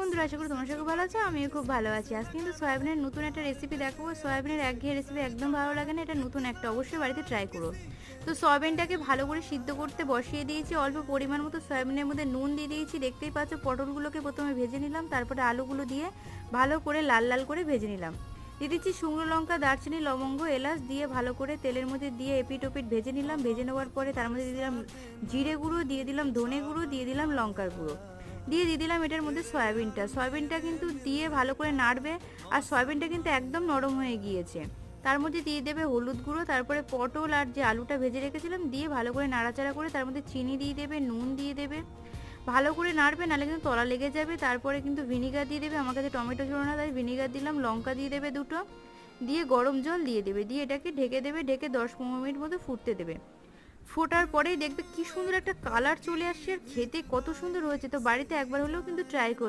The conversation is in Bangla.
বন্ধুরা, আশা করি তোমরা সকলে ভালো আছো, আমিও খুব ভালো আছি। আজকে কিন্তু সয়াবিনের নতুন একটা রেসিপি দেখাবো। সয়াবিনের একঘেয়ে রেসিপি একদম ভালো লাগে না, এটা নতুন একটা, অবশ্যই বাড়িতে ট্রাই করো। তো সয়াবিনটাকে ভালো করে সিদ্ধ করতে বসিয়ে দিয়েছি, অল্প পরিমাণ মতো সয়াবিনের মধ্যে নুন দিয়ে দিয়েছি। দেখতেই পাচ্ছ, পটলগুলোকে প্রথমে ভেজে নিলাম, তারপরে আলুগুলো দিয়ে ভালো করে লাল লাল করে ভেজে নিলাম। দিয়ে দিচ্ছি শুকনো লঙ্কা, দারচিনি, লবঙ্গ, এলাচ দিয়ে ভালো করে তেলের মধ্যে দিয়ে এপিট ওপিট ভেজে নিলাম। ভেজে নেওয়ার পরে তার মধ্যে দিয়ে দিলাম জিরে গুঁড়ো, দিয়ে দিলাম ধনে গুঁড়ো, দিয়ে দিলাম লঙ্কার গুঁড়ো, দিয়ে দিলাম এটার মধ্যে সয়াবিনটা কিন্তু দিয়ে ভালো করে নাড়বে। আর সয়াবিনটা কিন্তু একদম নরম হয়ে গিয়েছে। তার মধ্যে দিয়ে দেবে হলুদ গুঁড়ো, তারপরে পটল আর যে আলুটা ভেজে রেখেছিলাম দিয়ে ভালো করে নাড়াচাড়া করে তার মধ্যে চিনি দিয়ে দেবে, নুন দিয়ে দেবে, ভালো করে নাড়বে, নাহলে কিন্তু তলা লেগে যাবে। তারপরে কিন্তু ভিনিগার দিয়ে দেবে, আমার কাছে টমেটো ছিল না তাই ভিনিগার দিলাম, লঙ্কা দিয়ে দেবে দুটো, দিয়ে গরম জল দিয়ে দেবে, দিয়ে এটাকে ঢেকে দেবে, ঢেকে 10-15 মিনিট মতো ফুটতে দেবে। ফোটার পরেই দেখবে কি সুন্দর একটা কালার চলে আসছে, আর খেতে কত সুন্দর হয়েছে। তো বাড়িতে একবার হলেও কিন্তু ট্রাই করো।